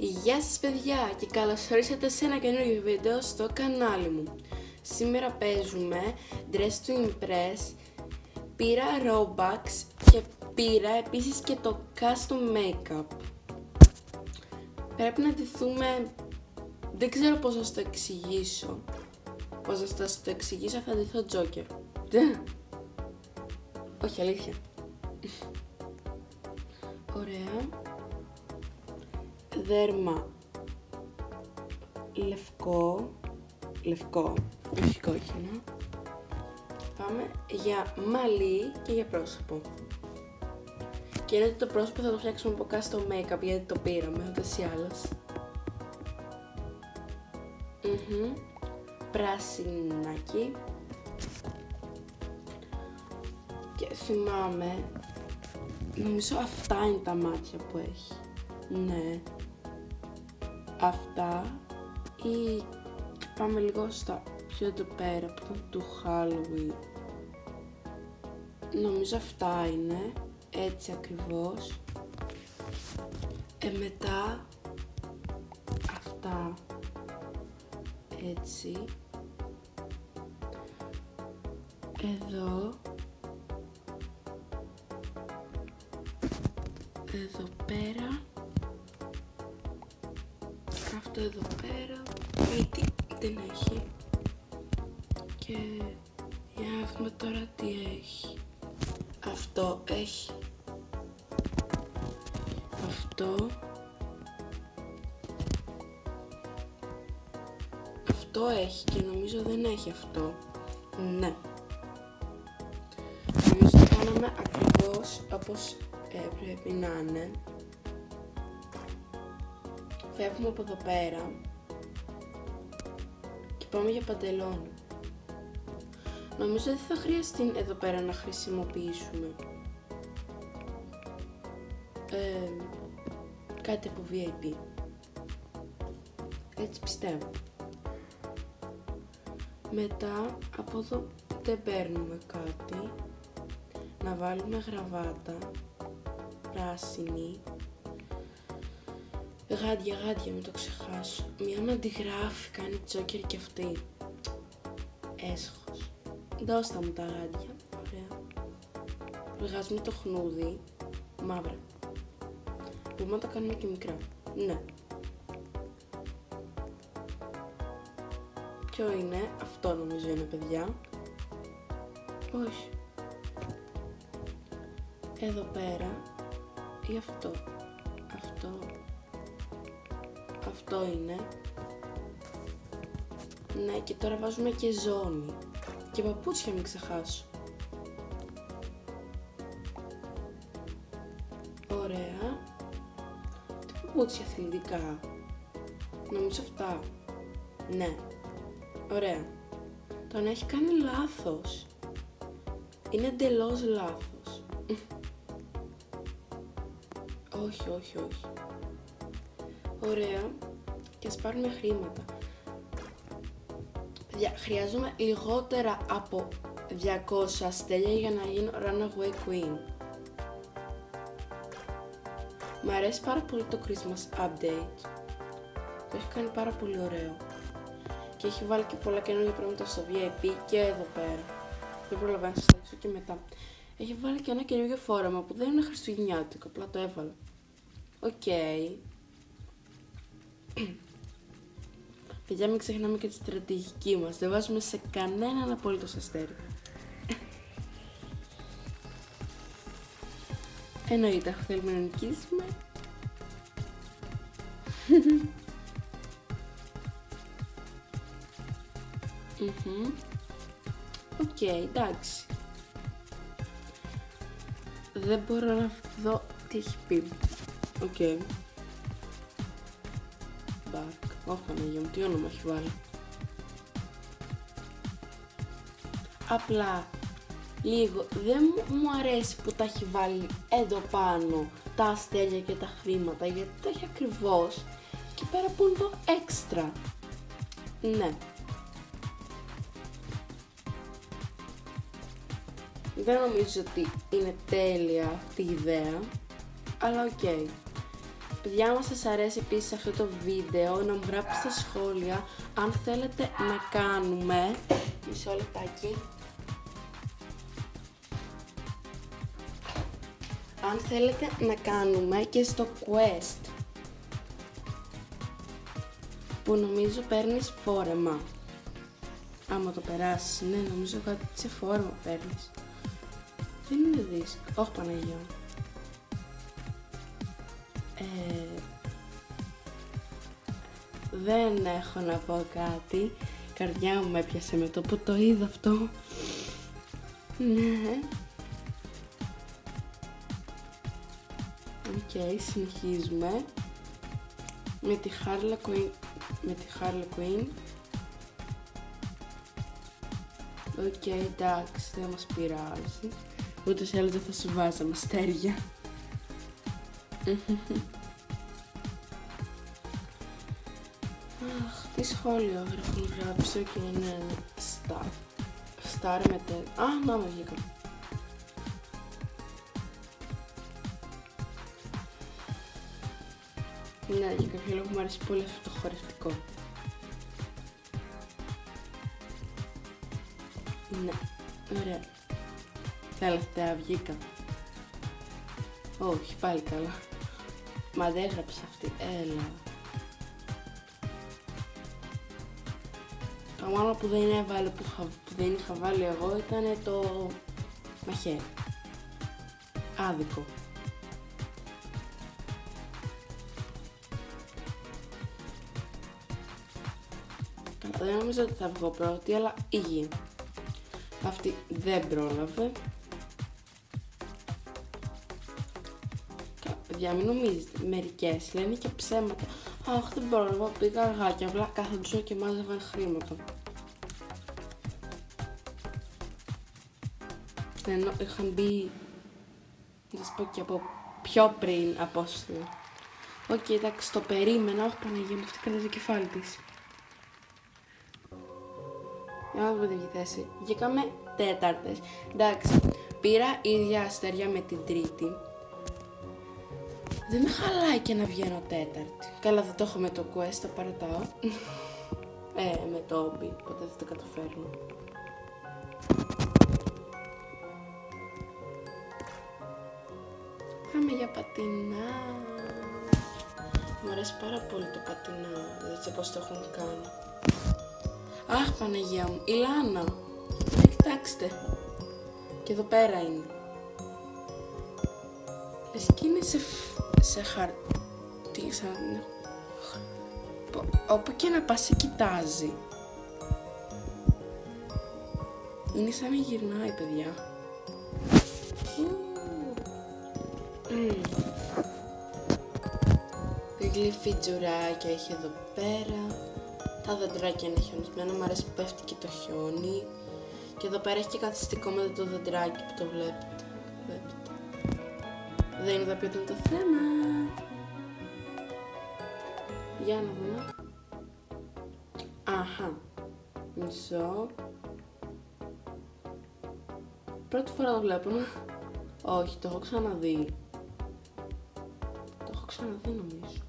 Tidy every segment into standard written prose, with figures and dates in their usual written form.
Γεια σας παιδιά και καλώς ορίσατε σε ένα καινούργιο βίντεο στο κανάλι μου. Σήμερα παίζουμε Dress to Impress, πήρα Robux και πήρα επίσης και το Custom Makeup. Πρέπει να ντυθούμε, δεν ξέρω πώς θα σας το εξηγήσω. Πώς θα σας το εξηγήσω, θα ντυθώ Joker. Όχι, αλήθεια. Ωραία. Δέρμα λευκό, όχι κόκκινο. Πάμε για μαλλί και για πρόσωπο. Και είναι ότι το πρόσωπο θα το φτιάξουμε από custom makeup γιατί το πήραμε ούτως ή άλλως. Πράσινάκι. Και θυμάμαι, νομίζω αυτά είναι τα μάτια που έχει. Ναι. Αυτά ή πάμε λίγο στα πιο εδώ πέρα που ήταν του Halloween. Νομίζω αυτά είναι, έτσι ακριβώς. Μετά αυτά, έτσι. Εδώ πέρα. Αυτό εδώ πέρα, γιατί δεν έχει. Και για να δούμε τώρα τι έχει. Αυτό έχει. Αυτό έχει και νομίζω δεν έχει αυτό. Ναι. Νομίζω το κάναμε ακριβώς όπως πρέπει να είναι. Φεύγουμε από εδώ πέρα και πάμε για παντελόνι. Νομίζω δεν θα χρειαστεί εδώ πέρα να χρησιμοποιήσουμε κάτι από VIP. Έτσι πιστεύω. Μετά από εδώ δεν παίρνουμε κάτι. Να βάλουμε γραβάτα πράσινη. Γάντια, μην το ξεχάσω. Μια να αντιγράφει, κάνει τζόκερ και αυτή. Έσχος. Δώστα μου τα γάντια. Ωραία. Βγάζουμε το χνούδι. Μαύρα. Μπορούμε να τα κάνουμε και μικρά. Ναι. Ποιο είναι? Αυτό νομίζω είναι, παιδιά. Όχι. Εδώ πέρα. Ή αυτό. Αυτό είναι. Ναι, και τώρα βάζουμε και ζώνη. Και παπούτσια μην ξεχάσω. Ωραία. Τι παπούτσια αθλητικά? Νομίζω αυτά. Ναι. Ωραία. Τον έχει κάνει λάθος. Είναι εντελώς λάθος. Όχι. Ωραία. Και ας πάρουμε χρήματα. Χρειάζομαι λιγότερα από 200 αστέλια για να γίνω Runaway Queen. Μ' αρέσει πάρα πολύ το Christmas Update. Το έχει κάνει πάρα πολύ ωραίο. Και έχει βάλει και πολλά καινούργια πράγματα στο VIP και εδώ πέρα. Δεν προλαβαίνω να σας δείξω και μετά. Έχει βάλει και ένα καινούργιο φόρεμα που δεν είναι χριστουγεννιάτικο, απλά το έβαλα. Οκ. Παιδιά, μην ξεχνάμε και τη στρατηγική μας. Δεν βάζουμε σε κανέναν απολύτως αστέρι. Εννοείται, θέλουμε να νικήσουμε. Οκ, εντάξει. Δεν μπορώ να δω τι έχει πει. Οκ. Όχι Παναγία μου, τι όνομα έχει βάλει. Απλά λίγο δεν μου αρέσει που τα έχει βάλει εδώ πάνω τα αστέρια και τα χρήματα, γιατί τα έχει ακριβώς και πέρα που είναι το έξτρα. Ναι. Δεν νομίζω ότι είναι τέλεια αυτή η ιδέα, αλλά οκ. Παιδιά, άμα σας αρέσει επίσης αυτό το βίντεο, να μου γράψετε στα σχόλια αν θέλετε να κάνουμε... Μισό λεπτάκι. Αν θέλετε να κάνουμε και στο Quest, που νομίζω παίρνεις φόρεμα. Άμα το περάσεις, ναι, νομίζω κάτι σε φόρεμα παίρνεις. Δεν είναι δύσκολο. Όχι, Παναγία. Δεν έχω να πω κάτι. Η καρδιά μου έπιασε με το που το είδα αυτό. Ναι. Οκ, συνεχίζουμε με τη Harley Quinn. Οκ, εντάξει, δεν μας πειράζει. Ούτως ή άλλως δεν θα σου βάζαμε αστέρια. Αχ, τι σχόλιο έχουν γράψει και είναι Star με Α, να με βγήκα. Ναι, για κάποιο λόγο μου αρέσει πολύ αυτό το χορευτικό. Ναι, ωραία. Τελευταία βγήκα. Όχι, πάλι καλά. Μα δεν έγραψε αυτή, έλα. Το μόνο που δεν έβαλε, που δεν είχα βάλει εγώ ήταν το μαχαίρι. Άδικο. Καλά, δεν νομίζω ότι θα βγω πρώτη, αλλά υγιή. Αυτή δεν πρόλαβε. Παιδιά, μην νομίζετε, μερικές λένε και ψέματα. Αχ, δεν πρόλαβα, πήγα αργά και απλά κάθονταν και μάζευαν χρήματα. Ενώ είχαν μπει, να σας πω και από πιο πριν από όσο. Οκ, εντάξει, το περίμενα, όχι Παναγία μου, αυτή έκανε το κεφάλι της. Για να δούμε τη θέση. Βγήκαμε τέταρτες. Εντάξει, πήρα ίδια αστέρια με την τρίτη. Δεν με χαλάει και να βγαίνω τέταρτη. Καλά, δεν το έχω με το Quest, το παρατάω. Με το Obi, ποτέ δεν το καταφέρνω. Πάμε για πατινά. Μου αρέσει πάρα πολύ το πατινά, έτσι πως το έχουν κάνει. Αχ, Παναγία μου, η Λάνα. Κοιτάξτε. Και εδώ πέρα είναι. Λες και είναι σε χαρτί, σαν... Όπου και να πας σε κοιτάζει. Είναι σαν να γυρνάει, παιδιά. Γλυφή τζουράκια έχει εδώ πέρα. Τα δεντράκια είναι χιονισμένα, μου αρέσει που πέφτει και το χιόνι. Και εδώ πέρα έχει και καθιστικό με το δεντράκι που το βλέπετε. Δεν είδα ποιο ήταν το θέμα. Για να δούμε. Αχα. Μισό. Πρώτη φορά το βλέπουμε. Όχι, το έχω ξαναδεί. Το έχω ξαναδεί νομίζω.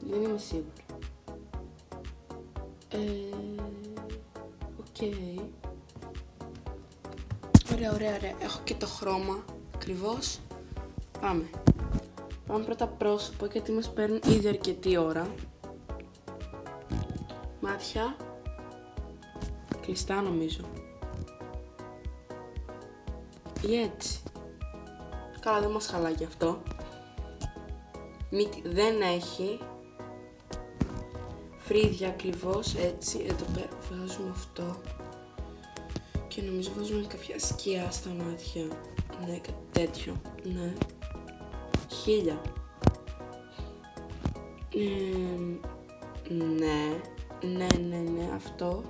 Δεν είμαι σίγουρη. Οκ. Ωραία. Έχω και το χρώμα ακριβώς. Πάμε. Πάμε πρώτα πρόσωπο, γιατί μας παίρνει ήδη αρκετή ώρα. Μάτια. Κλειστά νομίζω. Ή έτσι. Καλά, δεν μας χαλάει γι' αυτό. Μύτη δεν έχει. Φρύδια ακριβώς, έτσι. Εδώ πέρα βάζουμε αυτό. Και νομίζω βάζουμε κάποια σκιά στα μάτια. Ναι, κάτι τέτοιο. Ναι. 1000. Ναι, αυτό.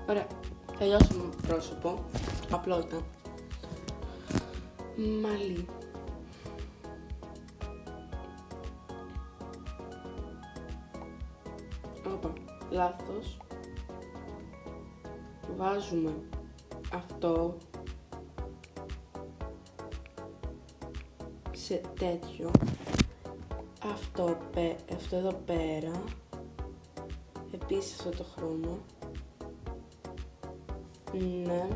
Ωραία. Τελειώσαμε με πρόσωπο. Απλό ήταν. Μαλλί. Όπα, λάθος. Βάζουμε αυτό. σε τέτοιο. Αυτό εδώ πέρα. Επίσης αυτό το χρώμα. Ναι.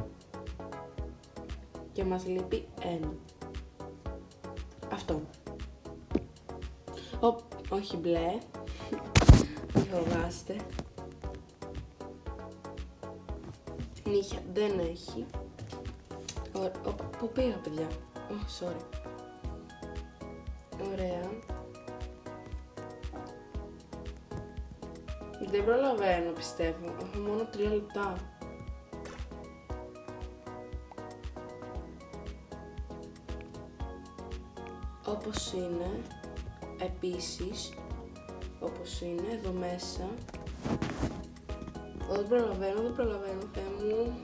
Και μας λείπει ένα. Αυτό. Όχι μπλε. Μη φοβάστε. Νύχια δεν έχει. Πού πήγα, παιδιά? Sorry. Ωραία. Δεν προλαβαίνω, πιστεύω. Έχω μόνο 3 λεπτά. Όπως είναι. Επίσης, όπως είναι εδώ μέσα. Δεν προλαβαίνω, Θεέ μου.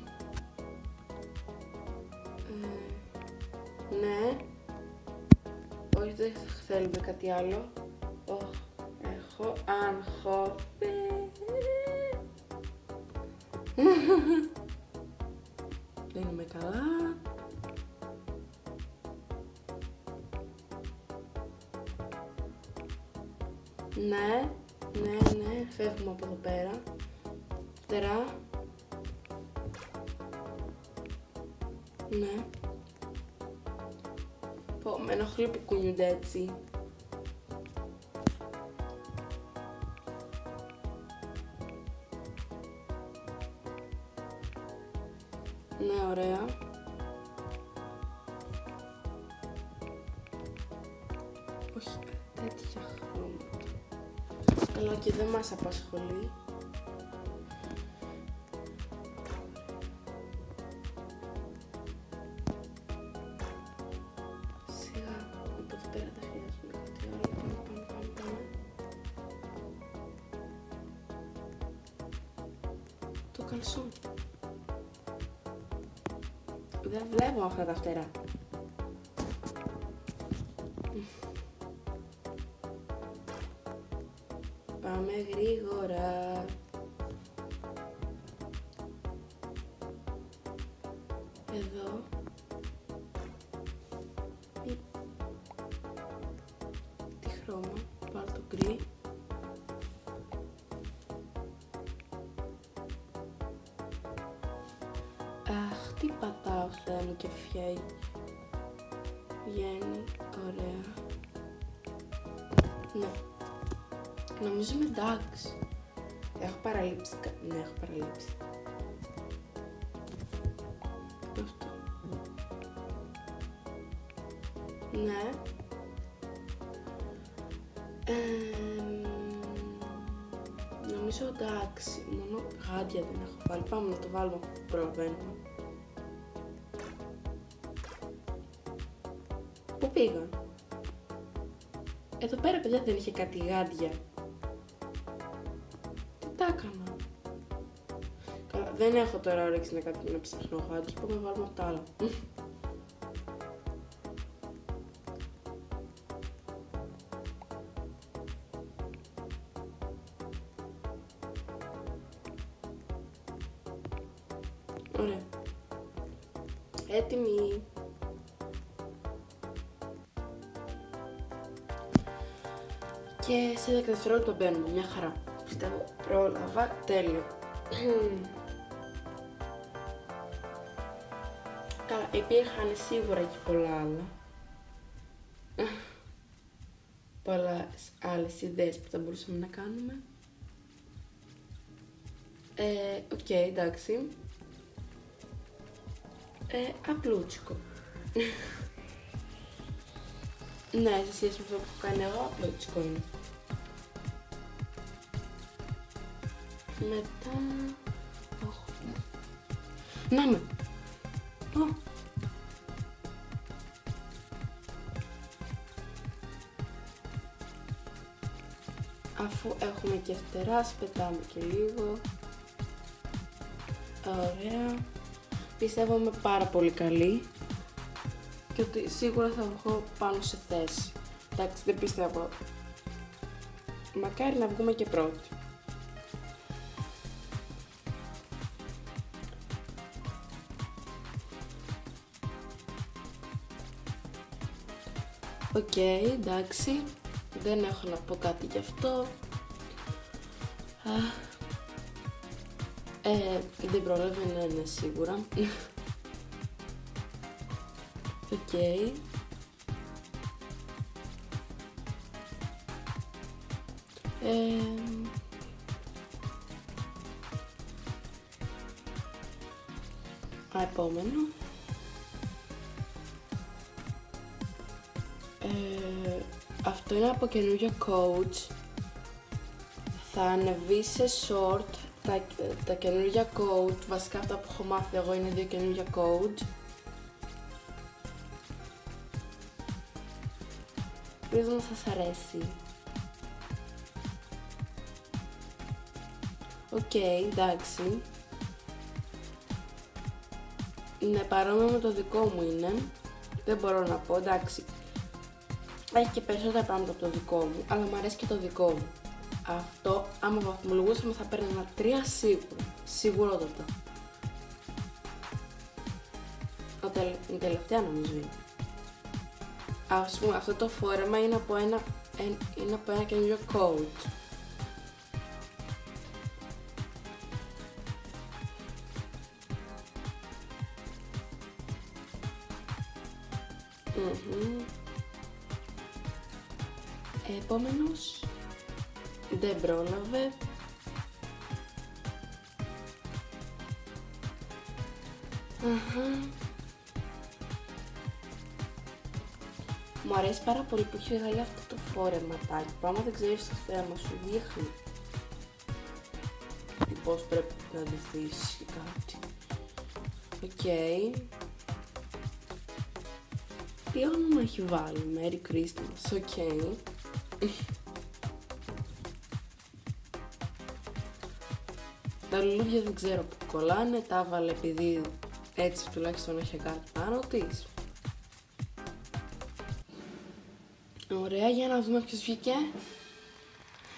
Ναι. Όχι, δεν θέλουμε κάτι άλλο. Έχω άγχος. Δεν είμαι καλά. Ναι, φεύγουμε από εδώ πέρα. Τερά. Ναι. Με ενοχλεί που κουνιούνται έτσι. Ναι, ωραία. Όχι, τέτοια χρώματα. Αλλά και δεν μας απασχολεί. Σιγά, από εδώ πέρα δεν χρειάζομαι κάτι άλλο. Πάμε. Το καλσόν. Δεν βλέπω αυτά τα φτερά. Πάμε γρήγορα. Εδώ. Τι χρώμα, πάρω το γκρι. Αχ, τι πατάω, Θεέ μου, και βγαίνει, ωραία. Ναι. Νομίζω είμαι εντάξει. Έχω παραλείψει. Ναι, έχω παραλείψει. Αυτό. Ναι. Νομίζω εντάξει. Μόνο γάντια δεν έχω βάλει. Πάμε να το βάλουμε αφού προλαβαίνουμε. Πού πήγα? Εδώ πέρα, παιδιά, δεν είχε κάτι γάντια. Τι τα έκανα? Καλά, δεν έχω τώρα όρεξη να ψάχνω γάντια. Πάμε να βάλουμε αυτά άλλα. Ωραία. Έτοιμη. Και σε 10 δευτερόλεπτα μπαίνουμε, μια χαρά. Πιστεύω πρόλαβα, τέλειο. Καλά, υπήρχαν σίγουρα και πολλά άλλα. Πολλές άλλες ιδέες που θα μπορούσαμε να κάνουμε. Οκ, εντάξει. Απλούτσικο. Ναι, σε σχέση με αυτό που έχω κάνει εγώ, απλούτσικο είναι. Μετά... Να με! Αφού έχουμε και φτερά, πετάμε και λίγο. Ωραία. Πιστεύω είμαι πάρα πολύ καλή και ότι σίγουρα θα βγω πάνω σε θέση. Εντάξει, δεν πιστεύω. Μακάρι να βγούμε και πρώτοι. Οκ, εντάξει, δεν έχω να πω κάτι γι' αυτό. Δεν πρόλαβε να είναι σίγουρα. Οκ. Επόμενο. Αυτό είναι από καινούργιο coach. Θα ανεβεί σε short τα καινούργια coach. Βασικά αυτά που έχω μάθει εγώ είναι 2 καινούργια coach. Ελπίζω να σας αρέσει. Οκ, εντάξει. Είναι παρόμοιο με το δικό μου είναι. Δεν μπορώ να πω, εντάξει. Έχει και περισσότερα πράγματα από το δικό μου, αλλά μου αρέσει και το δικό μου. Αυτό, άμα βαθμολογούσαμε, θα παίρνει ένα 3 σίγουρα. Σίγουρότατα. Η τελευταία νομίζω είναι. Ας πούμε, αυτό το φόρεμα είναι από ένα καινούριο coach. Επόμενος, δεν πρόλαβε. Μου αρέσει πάρα πολύ που έχει βγάλει αυτό το φόρεματάκι, που άμα δεν ξέρεις το θέμα σου δείχνει πώς πρέπει να ντυθείς ή κάτι. Οκ. Τι όνομα έχει βάλει, Merry Christmas, οκ. Τα λουλούδια δεν ξέρω που κολλάνε, τα έβαλε επειδή έτσι τουλάχιστον έχει κάτι πάνω της. Ωραία, για να δούμε ποιος βγήκε.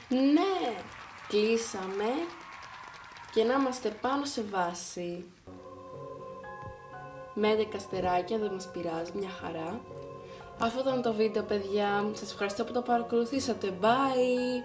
Ναι, κλείσαμε και να είμαστε πάνω σε βάση. Με 11 αστεράκια, δεν μας πειράζει, μια χαρά. Αυτό ήταν το βίντεο, παιδιά. Σας ευχαριστώ που το παρακολουθήσατε. Bye!